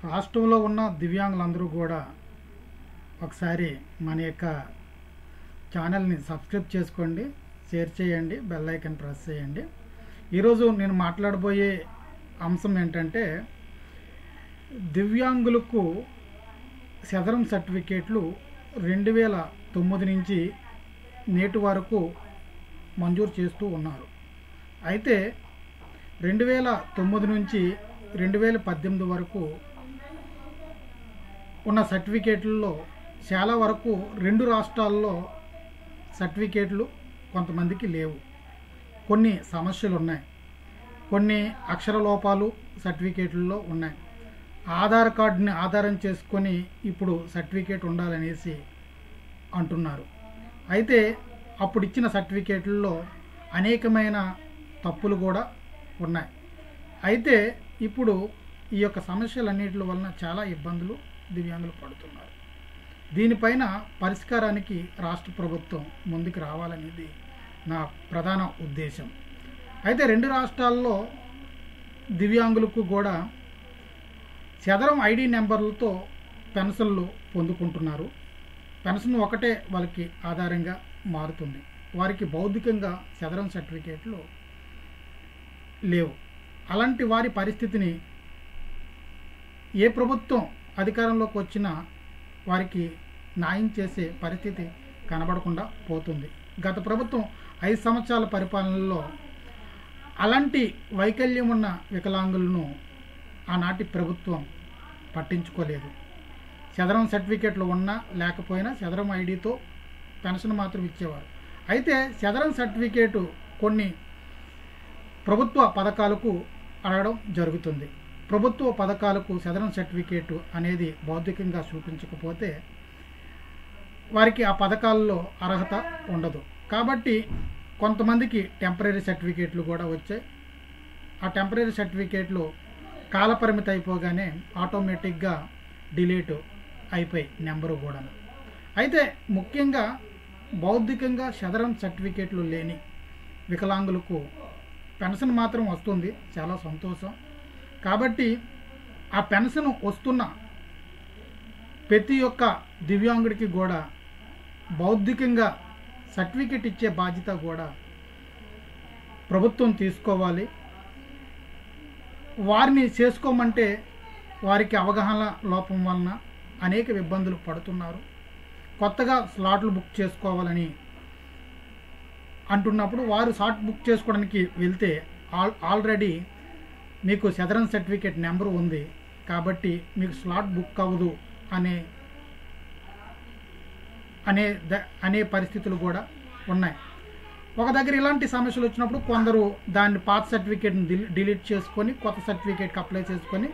రాష్ట్రంలో ఉన్న దివ్యాంగులందరూ కూడా ఒకసారి మన యొక్క ఛానల్ని సబ్స్క్రైబ్ చేసుకోండి, షేర్ చేయండి, బెల్ ఐకాన్ ప్రెస్ చేయండి. ఈరోజు నేను మాట్లాడబోయే అంశం ఏంటంటే దివ్యాంగులకు సదరం సర్టిఫికేట్లు 2009 నుంచి నేటి వరకు మంజూరు చేస్తూ ఉన్నారు. అయితే 2009 నుంచి 2018 వరకు ఉన్న సర్టిఫికేట్లలో చాలా వరకు 2 రాష్ట్రాల్లో సర్టిఫికేట్లు కొంతమందికి లేవు. కొన్ని సమస్యలు ఉన్నాయి, కొన్ని అక్షర లోపాలు సర్టిఫికేట్లలో ఉన్నాయి. ఆధార్ కార్డుని ఆధారం చేసుకొని ఇప్పుడు సర్టిఫికేట్ ఉండాలనేసి అంటున్నారు. అయితే అప్పుడు ఇచ్చిన సర్టిఫికేట్లలో అనేకమైన తప్పులు కూడా ఉన్నాయి. అయితే ఇప్పుడు ఈ యొక్క సమస్యలన్నిటి వలన చాలా ఇబ్బందులు దివ్యాంగులు పడుతున్నారు. దీనిపైన పరిష్కారానికి రాష్ట్ర ప్రభుత్వం ముందుకు రావాలనేది నా ప్రధాన ఉద్దేశం. అయితే 2 రాష్ట్రాల్లో దివ్యాంగులకు కూడా సదరం ఐడి నెంబర్లతో పెన్షన్లు పొందుకుంటున్నారు. పెన్షన్ ఒకటే వాళ్ళకి ఆధారంగా మారుతుంది. వారికి భౌతికంగా సదరం సర్టిఫికేట్లు లేవు. అలాంటి వారి పరిస్థితిని ఏ ప్రభుత్వం అధికారంలోకి వచ్చినా వారికి న్యాయం చేసే పరిస్థితి కనబడకుండా పోతుంది. గత ప్రభుత్వం 5 సంవత్సరాల పరిపాలనలో అలాంటి వైకల్యం ఉన్న వికలాంగులను ఆనాటి ప్రభుత్వం పట్టించుకోలేదు. సదరం సర్టిఫికేట్లు ఉన్నా లేకపోయినా సదరం ఐడితో పెన్షన్ మాత్రం ఇచ్చేవారు. అయితే సదరం సర్టిఫికేటు కొన్ని ప్రభుత్వ పథకాలకు అడగడం జరుగుతుంది. ప్రభుత్వ పథకాలకు సదరం సర్టిఫికేటు అనేది భౌతికంగా చూపించకపోతే వారికి ఆ పథకాల్లో అర్హత ఉండదు. కాబట్టి కొంతమందికి టెంపరీ సర్టిఫికేట్లు కూడా వచ్చాయి. ఆ టెంపరీ సర్టిఫికేట్లు కాలపరిమితి అయిపోగానే ఆటోమేటిక్గా డిలీట్ అయిపోయి నెంబరు కూడా. అయితే ముఖ్యంగా భౌతికంగా సదరం సర్టిఫికేట్లు లేని వికలాంగులకు పెన్షన్ మాత్రం వస్తుంది, చాలా సంతోషం. కాబట్టి ఆ పెన్షన్ వస్తున్న ప్రతి ఒక్క దివ్యాంగుడికి కూడా భౌతికంగా సర్టిఫికేట్ ఇచ్చే బాధ్యత కూడా ప్రభుత్వం తీసుకోవాలి. వారిని చేసుకోమంటే వారికి అవగాహన లోపం వలన అనేక ఇబ్బందులు పడుతున్నారు. కొత్తగా స్లాట్లు బుక్ చేసుకోవాలని అంటున్నప్పుడు వారు స్లాట్ బుక్ చేసుకోవడానికి వెళ్తే ఆల్రెడీ మీకు సదరం సర్టిఫికేట్ నెంబర్ ఉంది కాబట్టి మీకు స్లాట్ బుక్ అవ్వదు అనే పరిస్థితులు కూడా ఉన్నాయి. ఒక దగ్గర ఇలాంటి సమస్యలు వచ్చినప్పుడు కొందరు దాన్ని పాత సర్టిఫికేట్ని డిలీట్ చేసుకొని కొత్త సర్టిఫికేట్కి అప్లై చేసుకొని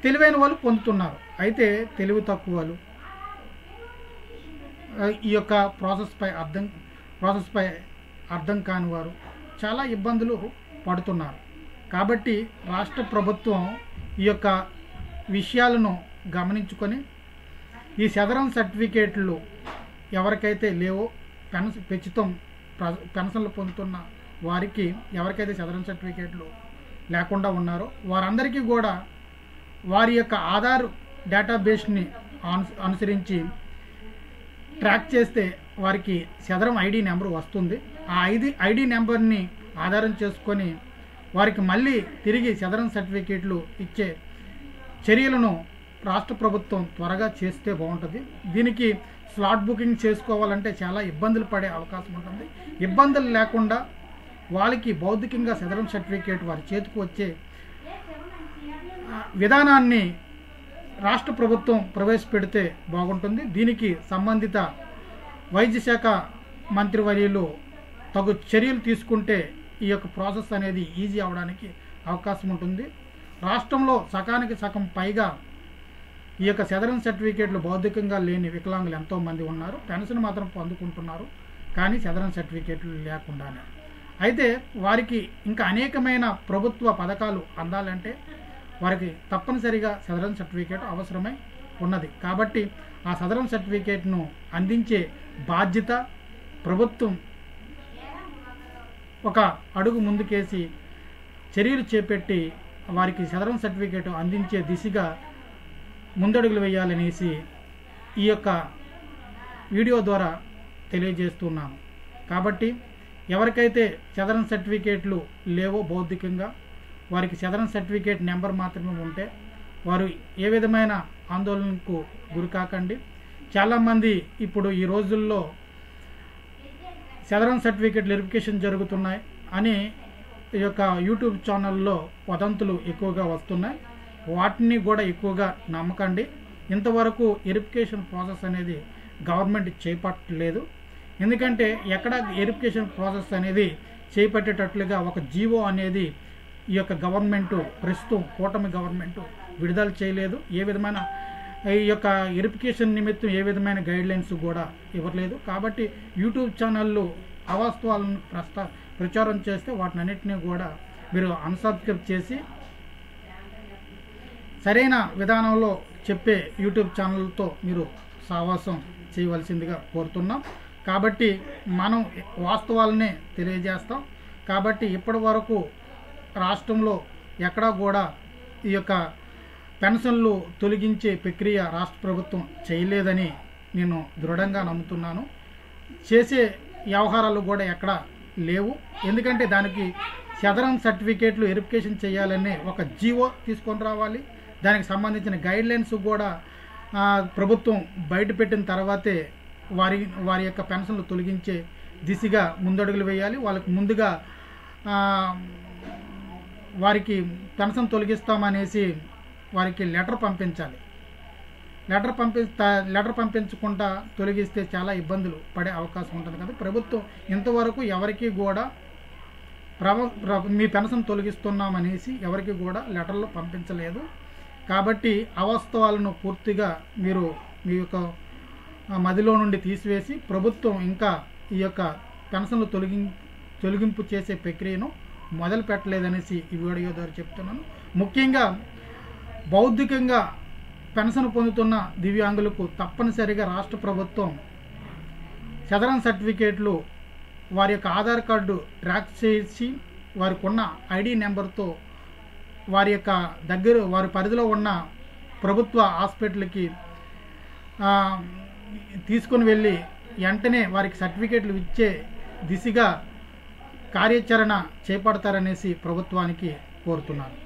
తెలివైన వాళ్ళు పొందుతున్నారు. అయితే తెలివి తక్కువ వాళ్ళు ఈ యొక్క ప్రాసెస్పై అర్థం కాని వారు చాలా ఇబ్బందులు పడుతున్నారు. కాబట్టి రాష్ట్ర ప్రభుత్వం ఈ యొక్క విషయాలను గమనించుకొని ఈ సదరం సర్టిఫికేట్లు ఎవరికైతే లేవో ప్రస్తుతం పెన్షన్లు పొందుతున్న వారికి ఎవరికైతే సదరం సర్టిఫికేట్లు లేకుండా ఉన్నారో వారందరికీ కూడా వారి యొక్క ఆధార్ డేటాబేస్ని అనుసరించి ట్రాక్ చేస్తే వారికి సదరం ఐడి నెంబర్ వస్తుంది. ఆ ఐడి నెంబర్ని ఆధారం చేసుకొని వారికి మళ్ళీ తిరిగి సదరం సర్టిఫికేట్లు ఇచ్చే చర్యలను రాష్ట్ర ప్రభుత్వం త్వరగా చేస్తే బాగుంటుంది. దీనికి స్లాట్ బుకింగ్ చేసుకోవాలంటే చాలా ఇబ్బందులు పడే అవకాశం ఉంటుంది. ఇబ్బందులు లేకుండా వాళ్ళకి భౌతికంగా సదరం సర్టిఫికేట్ వారి చేతికి వచ్చే విధానాన్ని రాష్ట్ర ప్రభుత్వం ప్రవేశపెడితే బాగుంటుంది. దీనికి సంబంధిత వైద్య శాఖ మంత్రివర్యులు తగు చర్యలు తీసుకుంటే ఈ యొక్క ప్రాసెస్ అనేది ఈజీ అవడానికి అవకాశం ఉంటుంది. రాష్ట్రంలో సగానికి సగం పైగా ఈ యొక్క సదరం సర్టిఫికేట్లు భౌతికంగా లేని వికలాంగులు ఎంతోమంది ఉన్నారు. పెన్షన్ మాత్రం పొందుకుంటున్నారు, కానీ సదరం సర్టిఫికేట్లు లేకుండానే. అయితే వారికి ఇంకా అనేకమైన ప్రభుత్వ పథకాలు అందాలంటే వారికి తప్పనిసరిగా సదరం సర్టిఫికేట్ అవసరమై ఉన్నది. కాబట్టి ఆ సదరం సర్టిఫికేట్ను అందించే బాధ్యత ప్రభుత్వం ఒక అడుగు ముందుకేసి చర్యలు చేపట్టి వారికి సదరం సర్టిఫికేట్ అందించే దిశగా ముందడుగులు వేయాలనేసి ఈ యొక్క వీడియో ద్వారా తెలియజేస్తున్నాను. కాబట్టి ఎవరికైతే సదరన్ సర్టిఫికేట్లు లేవో భౌతికంగా, వారికి సదరన్ సర్టిఫికేట్ నెంబర్ మాత్రమే ఉంటే వారు ఏ విధమైన ఆందోళనకు గురి కాకండి. చాలామంది ఇప్పుడు ఈ రోజుల్లో సదరన్ సర్టిఫికేట్ వెరిఫికేషన్ జరుగుతున్నాయి అని ఈ యొక్క యూట్యూబ్ ఛానల్లో వదంతులు ఎక్కువగా వస్తున్నాయి. వాటిని కూడా ఎక్కువగా నమ్మకండి. ఇంతవరకు వెరిఫికేషన్ ప్రాసెస్ అనేది గవర్నమెంట్ చేపట్టలేదు. ఎందుకంటే ఎక్కడ వెరిఫికేషన్ ప్రాసెస్ అనేది చేపట్టేటట్లుగా ఒక జీవో అనేది ఈ యొక్క గవర్నమెంటు, ప్రస్తుతం కూటమి గవర్నమెంటు విడుదల చేయలేదు. ఏ విధమైన ఈ యొక్క వెరిఫికేషన్ నిమిత్తం ఏ విధమైన గైడ్లైన్స్ కూడా ఇవ్వలేదు. కాబట్టి యూట్యూబ్ ఛానళ్ళు అవాస్తవాలను ప్రచారం చేస్తే వాటిని అన్నింటినీ కూడా మీరు అన్సబ్స్క్రైబ్ చేసి సరైన విధానంలో చెప్పే యూట్యూబ్ ఛానల్తో మీరు సావాసం చేయవలసిందిగా కోరుతున్నాం. కాబట్టి మనం వాస్తవాలనే తెలియజేస్తాం. కాబట్టి ఇప్పటి వరకు రాష్ట్రంలో ఎక్కడా కూడా ఈ యొక్క పెన్షన్లు తొలగించే ప్రక్రియ రాష్ట్ర ప్రభుత్వం చేయలేదని నేను దృఢంగా నమ్ముతున్నాను. చేసే వ్యవహారాలు కూడా ఎక్కడ లేవు. ఎందుకంటే దానికి సదరన్ సర్టిఫికేట్లు వెరిఫికేషన్ చేయాలనే ఒక జీవో తీసుకొని రావాలి. దానికి సంబంధించిన గైడ్లైన్స్ కూడా ప్రభుత్వం బయటపెట్టిన తర్వాతే వారి యొక్క పెన్షన్లు తొలగించే దిశగా ముందడుగులు వేయాలి. వాళ్ళకి ముందుగా వారికి పెన్షన్ తొలగిస్తామనేసి వారికి లెటర్ పంపించాలి. లెటర్ పంపించకుండా తొలగిస్తే చాలా ఇబ్బందులు పడే అవకాశం ఉంటుంది కదా. ప్రభుత్వం ఇంతవరకు ఎవరికి కూడా మీ పెన్షన్ తొలగిస్తున్నామనేసి ఎవరికి కూడా లెటర్లు పంపించలేదు. కాబట్టి అవాస్తవాలను పూర్తిగా మీరు మీ యొక్క మదిలో నుండి తీసివేసి ప్రభుత్వం ఇంకా ఈ యొక్క పెన్షన్లు తొలగింపు చేసే ప్రక్రియను మొదలు పెట్టలేదనేసి ఈ వీడియో ద్వారా చెప్తున్నాను. ముఖ్యంగా బౌద్ధికంగా పెన్షన్ పొందుతున్న దివ్యాంగులకు తప్పనిసరిగా రాష్ట్ర ప్రభుత్వం సదరన్ సర్టిఫికేట్లు వారి యొక్క ఆధార్ కార్డు ట్రాక్ చేసి వారికి ఉన్న ఐడి నెంబర్తో వారి యొక్క వారి పరిధిలో ఉన్న ప్రభుత్వ హాస్పిటల్కి తీసుకొని వెళ్ళి వెంటనే వారికి సర్టిఫికేట్లు ఇచ్చే దిశగా కార్యాచరణ చేపడతారనేసి ప్రభుత్వానికి కోరుతున్నాను.